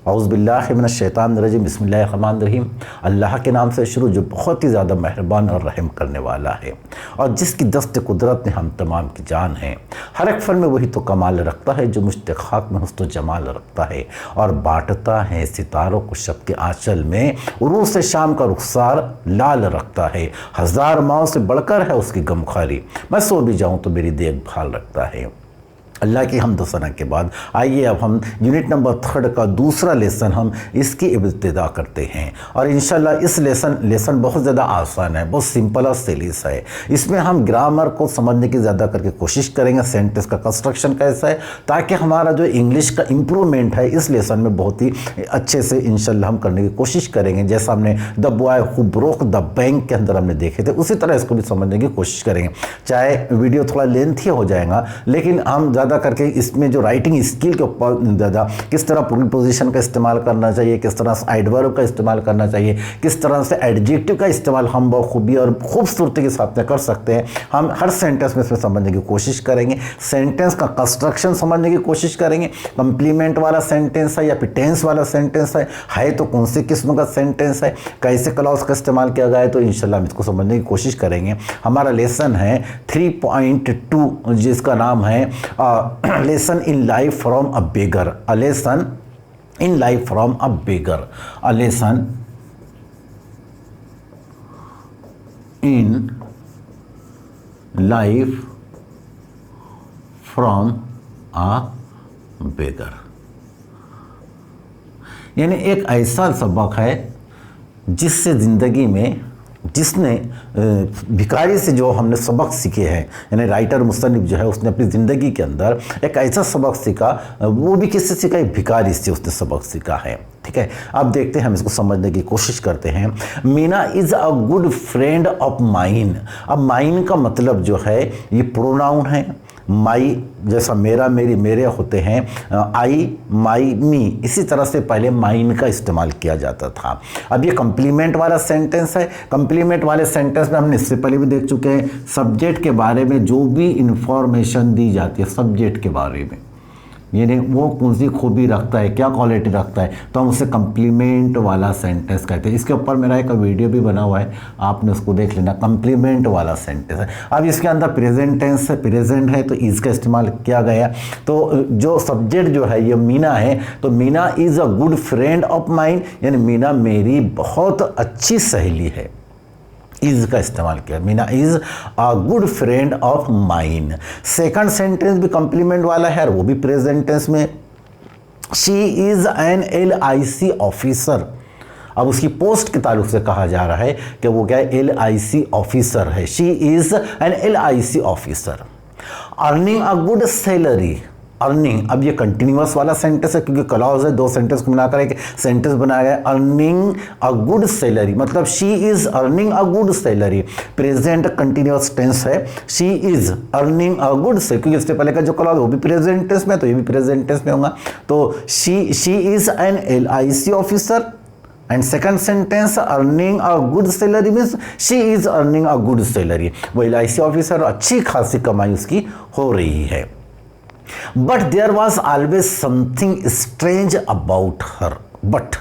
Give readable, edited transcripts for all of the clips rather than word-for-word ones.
औज़ुबिल्लाहि मिनश्शैतानिर्रजीम बिस्मिल्लाहिर्रहमानिर्रहीम। अल्लाह के नाम से शुरू जो बहुत ही ज़्यादा मेहरबान और रहम करने वाला है और जिसकी दस्त कुदरत में हम तमाम की जान है। हर एक फन में वही तो कमाल रखता है जो मुश्त खाक में हुस्न जमाल रखता है और बांटता है सितारों को शब के आंचल में। उरूज से शाम का रुखसार लाल रखता है, हज़ार माओं से बढ़कर है उसकी गमखारी। मैं सो भी जाऊँ तो मेरी देखभाल रखता है। अल्लाह की हम्द सना के बाद आइए अब हम यूनिट नंबर 3 का दूसरा लेसन हम इसकी इब्तिदा करते हैं। और इंशाल्लाह इस लेसन बहुत ज़्यादा आसान है, बहुत सिंपल और सलीस है। इसमें हम ग्रामर को समझने की ज़्यादा करके कोशिश करेंगे, सेंटेंस का कंस्ट्रक्शन कैसा है, ताकि हमारा जो इंग्लिश का इम्प्रूवमेंट है इस लेसन में बहुत ही अच्छे से इंशाल्लाह हम करने की कोशिश करेंगे। जैसा हमने the boy who broke the bank के अंदर हमने देखे थे, उसी तरह इसको भी समझने की कोशिश करेंगे। चाहे वीडियो थोड़ा लेंथी हो जाएगा, लेकिन हम ज़्यादा करके इसमें जो राइटिंग स्किल के ऊपर ज़्यादा किस तरह प्रीपोजिशन का इस्तेमाल करना चाहिए, किस तरह से एडवर्ब का इस्तेमाल करना चाहिए, किस तरह से एडजेक्टिव का इस्तेमाल हम बखूबी और खूबसूरती के साथ में कर सकते हैं, हम हर सेंटेंस में इसमें समझने की कोशिश करेंगे। सेंटेंस का कंस्ट्रक्शन समझने की कोशिश करेंगे। कंप्लीमेंट वाला सेंटेंस है या फिर टेंस वाला सेंटेंस है तो कौन सी किस्म का सेंटेंस है, कैसे क्लॉज का इस्तेमाल किया गया है, तो इंशाल्लाह हम इसको समझने की कोशिश करेंगे। हमारा लेसन है 3.2 जिसका नाम है lesson in life from a beggar, a lesson in life from a beggar, a lesson in life from a beggar। यानी एक ऐसा सबक है जिससे ज़िंदगी में जिसने भिखारी से जो हमने सबक सीखे हैं, यानी राइटर मुसन्निफ जो है उसने अपनी ज़िंदगी के अंदर एक ऐसा सबक सीखा, वो भी किससे सीखा, एक भिखारी से उसने सबक सीखा है। ठीक है, अब देखते हैं, हम इसको समझने की कोशिश करते हैं। Meena is a good friend of mine. अब माइन का मतलब जो है ये प्रोनाउन है। माई जैसा मेरा मेरी मेरे होते हैं, आई माई मी, इसी तरह से पहले माइन का इस्तेमाल किया जाता था। अब ये कंप्लीमेंट वाला सेंटेंस है। कंप्लीमेंट वाले सेंटेंस में हमने इससे पहले भी देख चुके हैं, सब्जेक्ट के बारे में जो भी इंफॉर्मेशन दी जाती है सब्जेक्ट के बारे में, यानी वो कौन सी खूबी रखता है, क्या क्वालिटी रखता है, तो हम उसे कंप्लीमेंट वाला सेंटेंस कहते हैं। इसके ऊपर मेरा एक वीडियो भी बना हुआ है, आपने उसको देख लेना। कंप्लीमेंट वाला सेंटेंस है। अब इसके अंदर प्रेजेंट टेंस है, प्रेजेंट है तो इज़ का इस्तेमाल किया गया। तो जो सब्जेक्ट जो है ये मीना है, तो Meena is a good friend of mine, यानी मीना मेरी बहुत अच्छी सहेली है। इज़ का इस्तेमाल किया, Meena is a good friend of mine. Second sentence भी कंप्लीमेंट वाला है और वो भी प्रेजेंट टेंस में। She is an LIC officer. अब उसकी पोस्ट के ताल्लुक से कहा जा रहा है कि वो क्या है, LIC ऑफिसर है। She is an LIC officer. Earning a good salary. Earning, अब ये कंटिन्यूअस वाला सेंटेंस है क्योंकि क्लॉज है, दो सेंटेंस को मिलाकर एक सेंटेंस बनाया गया। अर्निंग अ गुड सैलरी मतलब she is earning a good salary. Present continuous tense है, she is earning a good salary, क्योंकि इससे पहले का जो क्लॉज वो भी प्रेजेंट टेंस में, तो ये भी प्रेजेंट टेंस में होगा। तो she is an LIC officer and second sentence earning a good salary means she is earning a good salary. वो LIC ऑफिसर, अच्छी खासी कमाई उसकी हो रही है। But there was always something strange about her. But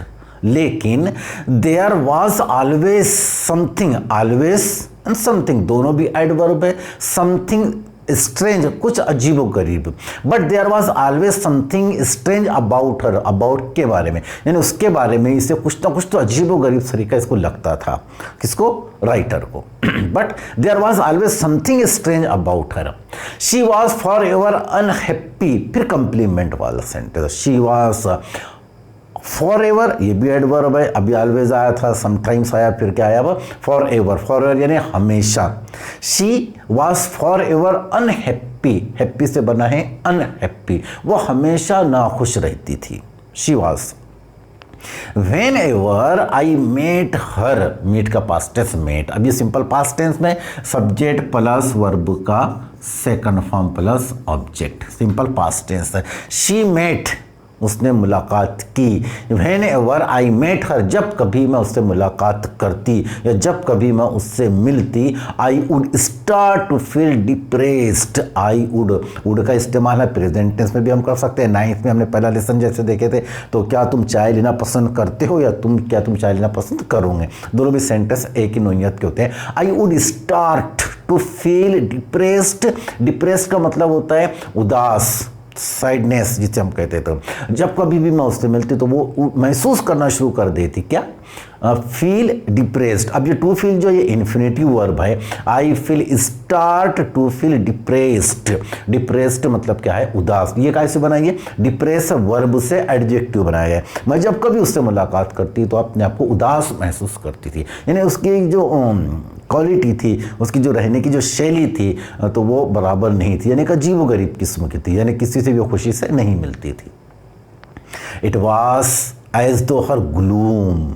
लेकिन there was always something, always and something दोनों भी एडवर्ब है। समथिंग स्ट्रेंज कुछ अजीबो गरीब, but there was always something strange about her, about के बारे में, यानी उसके बारे में इसे कुछ ना कुछ तो अजीबो गरीब तरीका इसको लगता था। किसको, राइटर को। But there was always something strange about her. She was forever unhappy, फिर कंप्लीमेंट वाला sentence. She was forever, ये भी एडवर्ब है, अभी ऑलवेज आया था, समटाइम्स आया, फिर क्या आया अब फॉर एवर। फॉर एवर यानी हमेशा। She was forever unhappy, happy से बना है अनहैप्पी, वो हमेशा नाखुश रहती थी। She was. Whenever I met her, meet का पास्ट टेंस मेट। अब ये सिंपल पास्ट टेंस में सब्जेक्ट प्लस वर्ब का second form plus object, simple past tense है। शी मेट, उसने मुलाकात की। Whenever I met her, जब कभी मैं उससे मुलाकात करती या जब कभी मैं उससे मिलती, I would start to feel depressed. I would का इस्तेमाल है प्रेजेंट टेंस में भी हम कर सकते हैं। 9th में हमने पहला लेसन जैसे देखे थे, तो क्या तुम चाय लेना पसंद करते हो या क्या तुम चाय लेना पसंद करोगे, दोनों भी सेंटेंस एक ही नोयत के होते हैं। I would start to feel depressed. Depressed का मतलब होता है उदास, सैडनेस जिसे हम कहते थे। जब कभी भी मैं उससे मिलती तो वो महसूस करना शुरू कर देती, क्या, फील डिप्रेस्ड। अब ये टू फील जो ये इन्फिनेटिव वर्ब है, I feel start to feel depressed. Depressed मतलब क्या है, उदास। ये कैसे बनाइए, डिप्रेस वर्ब से एडजेक्टिव बनाया है। मैं जब कभी उससे मुलाकात करती तो अपने आप को उदास महसूस करती थी, यानी उसकी जो क्वालिटी थी, उसकी जो रहने की जो शैली थी तो वो बराबर नहीं थी, यानी कि अजीबोगरीब किस्म की थी, यानी किसी से भी खुशी से नहीं मिलती थी। इट वॉज एज दो हर ग्लूम।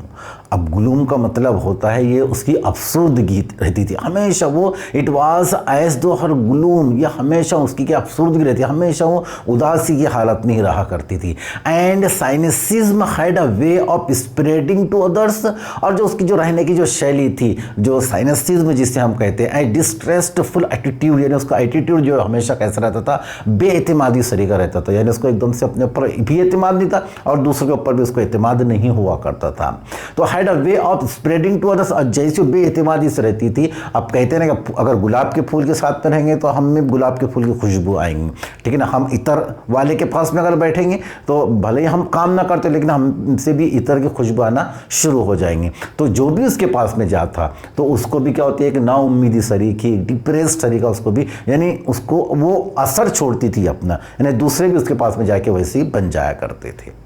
अब ग्लूम का मतलब होता है ये उसकी अफसुर्दगी रहती थी हमेशा। वो इट वाज एज दो हर ग्लूम, ये हमेशा उसकी क्या अफसुर्दगी रहती है, हमेशा वो उदासी की हालत में ही रहा करती थी। And cynicism had a way of spreading to others, और जो उसकी जो रहने की जो शैली थी, जो साइनिसिज्म जिसे हम कहते हैं, डिस्ट्रेस्टफुल एटीट्यूड, यानी उसका एटीट्यूड जो हमेशा कैसा रहता था, बेएतिमादी सरीका रहता था, यानी उसको एकदम से अपने ऊपर भी एतमाद नहीं था और दूसरों के ऊपर भी उसको एतमाद नहीं हुआ करता था। तो had a way of spreading to others, जैसे बेएतमादी से रहती थी। अब कहते हैं ना कि अगर गुलाब के फूल के साथ में रहेंगे तो हम में गुलाब के फूल की खुशबू आएंगी, ठीक है ना। हम इतर वाले के पास में अगर बैठेंगे तो भले ही हम काम ना करते लेकिन हमसे भी इतर की खुशबू आना शुरू हो जाएंगी। तो जो भी उसके पास में जाता तो उसको भी क्या होती है कि ना उम्मीदी सरीखी, डिप्रेस्ड सरीका उसको भी, यानी उसको वो असर छोड़ती थी अपना, यानी दूसरे भी उसके पास में जाके वैसे ही बन जाया करते थे।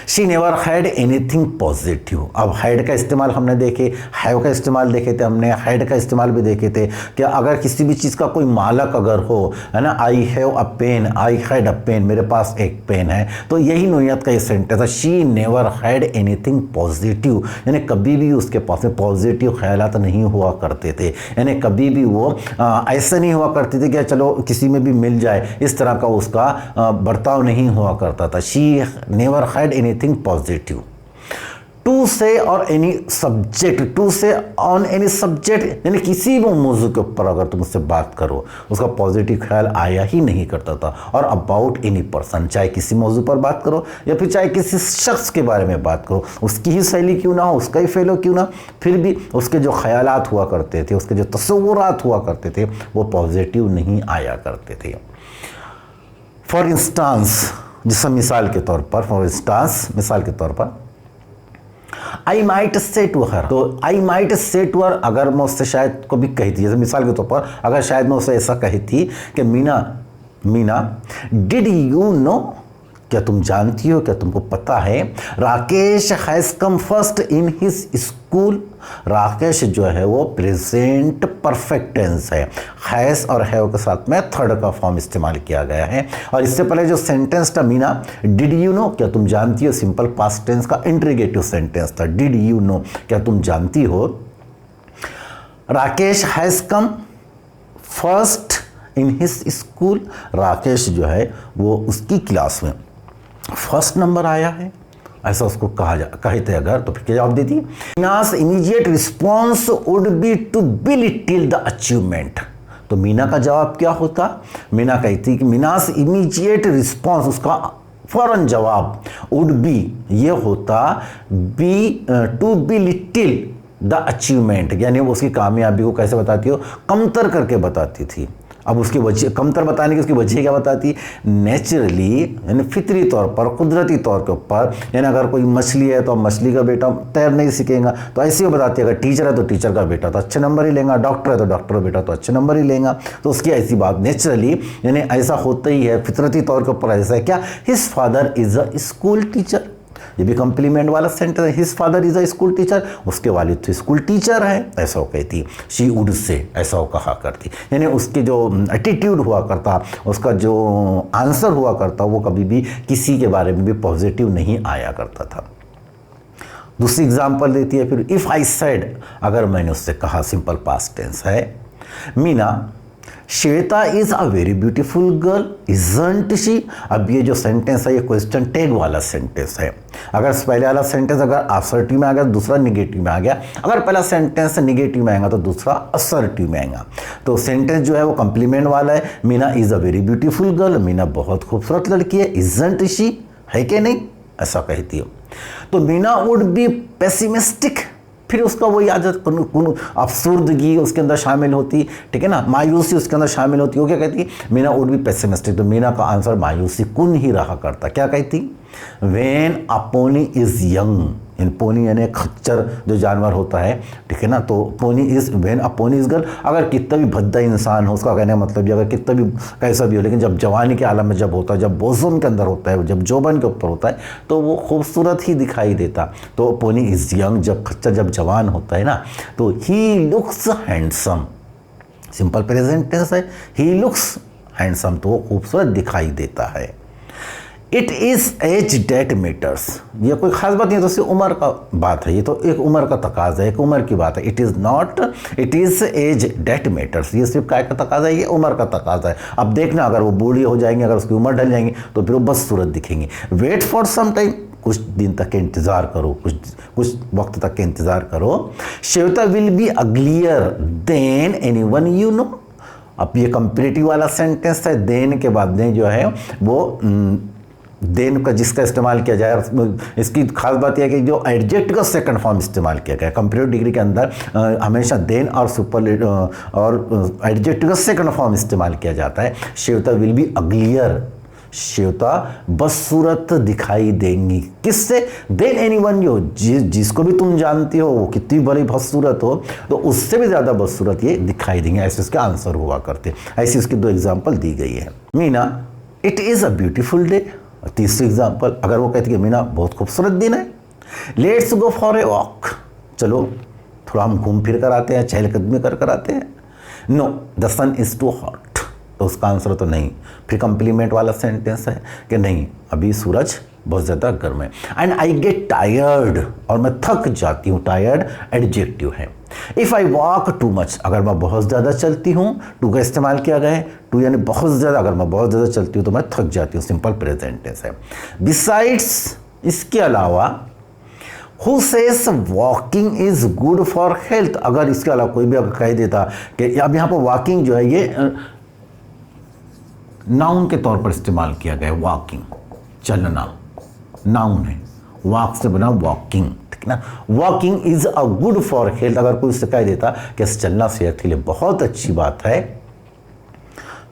She never had anything positive. अब हैड का इस्तेमाल हमने देखे, हैव का इस्तेमाल देखे थे हमने, हैड का इस्तेमाल भी देखे थे। कि अगर किसी भी चीज़ का कोई मालक अगर हो, है ना, I have a pen, I had a pen, मेरे पास एक पेन है, तो यही नोयत का ये सेंटेंस है। She never had anything positive, यानी कभी भी उसके पास में पॉजिटिव ख्यालात नहीं हुआ करते थे, यानी कभी भी वो ऐसे नहीं हुआ करते थे कि चलो किसी में भी मिल जाए, इस तरह का उसका बर्ताव नहीं हुआ करता था। She never had anything positive. To say और any subject, to say on any subject, यानी किसी भी मौजू के ऊपर अगर तुम उससे बात करो उसका पॉजिटिव ख्याल आया ही नहीं करता था। और अबाउट एनी पर्सन, चाहे किसी मौजू पर बात करो या फिर चाहे किसी शख्स के बारे में बात करो, उसकी ही शैली क्यों ना हो, उसका ही फेलो क्यों ना, फिर भी उसके जो ख्यालात हुआ करते थे, उसके जो तस्वुरात हुआ करते थे, वो पॉजिटिव नहीं आया करते थे। फॉर इंस्टांस, जिससे मिसाल के तौर पर, फॉर इंस्टांस मिसाल के तौर पर, I might say to her, तो I might say to her अगर मैं उससे शायद को भी कही थी, जैसे मिसाल के तौर पर अगर शायद मैं उससे ऐसा कही थी कि मीना डिड यू नो, क्या तुम जानती हो, क्या तुमको पता है, Rakesh has come first in his school. Rakesh जो है वो प्रेजेंट परफेक्ट टेंस है, हैज़ और हैव के साथ में थर्ड का फॉर्म इस्तेमाल किया गया है। और इससे पहले जो सेंटेंस था मीना डिड यू नो, क्या तुम जानती हो, सिंपल पास्ट टेंस का इंट्रीगेटिव सेंटेंस था, डिड यू नो, क्या तुम जानती हो। Rakesh has come first in his school, Rakesh जो है वो उसकी क्लास में फर्स्ट नंबर आया है, ऐसा उसको कहते अगर तो फिर क्या जवाब देती, Meena's immediate response would be to belittle the achievement. तो मीना का जवाब क्या होता, मीना कहती कि मीनास इमीडिएट रिस्पॉन्स, उसका फौरन जवाब वुड बी, ये होता be to belittle the achievement, यानी वो उसकी कामयाबी को कैसे बताती हो, कमतर करके बताती थी। अब उसकी वजह, कमतर बताने की उसकी वजह क्या बताती, नेचुरली यानी फितरी तौर पर, कुदरती तौर के ऊपर, यानी अगर कोई मछली है तो मछली का बेटा तैर नहीं सीखेगा, तो ऐसे ही बताती है। अगर टीचर है तो टीचर का बेटा तो अच्छे नंबर ही लेगा, डॉक्टर है तो डॉक्टर का बेटा तो अच्छे नंबर ही लेगा। तो उसकी ऐसी बात नेचुरली, यानी ऐसा होता ही है, फितरती तौर के ऊपर ऐसा है। क्या, his father is a school teacher, ये भी कम्प्लीमेंट वाला सेंटेंस है, his father is a school teacher, उसके वालिद तो स्कूल टीचर है, ऐसा वो कहती। शी वुड से, ऐसा वो कहा करती, यानी उसके जो एटीट्यूड हुआ करता, उसका जो आंसर हुआ करता, वो कभी भी किसी के बारे में भी पॉजिटिव नहीं आया करता था। दूसरी एग्जाम्पल देती है फिर, इफ़ आई सेड, अगर मैंने उससे कहा, सिंपल पास्ट टेंस है, Meena Shweta is a very beautiful girl, isn't she. अब ये जो सेंटेंस है ये क्वेश्चन टैग वाला सेंटेंस है। अगर पहले वाला सेंटेंस अगर असर्टिव में आ गया, दूसरा निगेटिव में आ गया। अगर पहला सेंटेंस निगेटिव में आएगा तो दूसरा असर्टिव में आएगा। तो सेंटेंस जो है वो कंप्लीमेंट वाला है। Meena is a very beautiful girl, Meena बहुत खूबसूरत लड़की है। इजंट शी, है कि नहीं, ऐसा कहती हो। तो मीना वुड बी पेसिमिस्टिक, फिर उसका वही आदत अफसुर्दगी उसके अंदर शामिल होती, ठीक है ना, मायूसी उसके अंदर शामिल होती। वो क्या कहती है, मीना वुड बी पेसिमिस्टिक। तो मीना का आंसर मायूसी कुन ही रहा करता। क्या कहती, when a pony is young, इन पोनी यानी खच्चर जो जानवर होता है, ठीक है ना, तो pony is, when a pony is girl. अगर कितना भी भद्दा इंसान हो, उसका कहने का मतलब ये, अगर कितना भी कैसा भी हो, लेकिन जब जवानी के आलम में जब होता है, जब बोझों के अंदर होता है, जब जोबन के ऊपर होता है, तो वो खूबसूरत ही दिखाई देता। तो पोनी इज यंग, जब खच्चर जब जवान होता है ना, तो he looks handsome, simple present tense है, ही लुक्स हैंडसम, तो वो खूबसूरत दिखाई देता है। It is age that matters, ये कोई खास बात नहीं है, तो सिर्फ उम्र का बात है, ये तो एक उम्र का तकाजा है, एक उम्र की बात है। It is not, it is age that matters, ये सिर्फ काय का तकाजा है, ये उम्र का तकाजा है। अब देखना, अगर वो बूढ़ी हो जाएंगे, अगर उसकी उम्र ढल जाएंगी, तो फिर वो बस सूरत दिखेंगी। वेट फॉर सम टाइम, कुछ दिन तक के इंतज़ार करो, कुछ वक्त तक के इंतज़ार करो। Shweta will be uglier than anyone you know. अब ये कंपेरेटिव वाला सेंटेंस है, देन के बाद ने जो है वो देन का जिसका इस्तेमाल किया जाए, इसकी खास बात यह है कि जो एडजेक्टिव का सेकंड फॉर्म इस्तेमाल किया गया है। कंपेरेटिव डिग्री के अंदर हमेशा देन और सुपरलेटिव और एडजेक्टिव का सेकंड फॉर्म इस्तेमाल किया जाता है। Shweta will be uglier, Shweta बदसूरत दिखाई देंगी, किससे, देन एनीवन यू, जिसको भी तुम जानती हो वो कितनी बड़ी बदसूरत हो, तो उससे भी ज़्यादा बदसूरत ये दिखाई देंगे। ऐसे उसके आंसर हुआ करते। ऐसी उसकी दो एग्जाम्पल दी गई है। Meena it is a beautiful day. तीसरी एग्जाम्पल, अगर वो कहती है मीना बहुत खूबसूरत दिन है। Let's go for a walk, चलो थोड़ा हम घूम फिर कर आते हैं, चहलकदमी कर आते हैं। No the sun is too hot, तो उसका आंसर तो नहीं। फिर कंप्लीमेंट वाला सेंटेंस है कि नहीं, अभी सूरज बहुत ज़्यादा गर्म है। एंड आई गेट टायर्ड, और मैं थक जाती हूँ। टायर्ड एडजेक्टिव है। If I walk too much, अगर मैं बहुत ज़्यादा चलती हूँ, टू का इस्तेमाल किया गया है, टू यानी बहुत ज़्यादा, अगर मैं बहुत ज़्यादा चलती हूँ तो मैं थक जाती हूँ, सिंपल प्रेजेंट टेंस है। बिसाइड्स, इसके अलावा, who says walking is good for health, अगर इसके अलावा कोई भी अगर कह देता कि अब यहाँ पर वॉकिंग जो है ये नाउन के तौर पर इस्तेमाल किया गया है। वॉकिंग चलना नाउन है, वॉक से बना वॉकिंग, ठीक ना। Walking is a good for health, अगर कोई उससे कह देता कि चलना सेहत के लिए बहुत अच्छी बात है,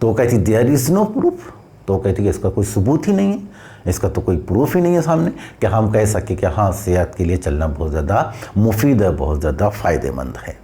तो वो कहती देयर इज नो प्रूफ, तो वो कहती कि इसका कोई सबूत ही नहीं है, इसका तो कोई प्रूफ ही नहीं है सामने कि हम कह सके कि हाँ सेहत के लिए चलना बहुत ज़्यादा मुफीद है, बहुत ज़्यादा फ़ायदेमंद है।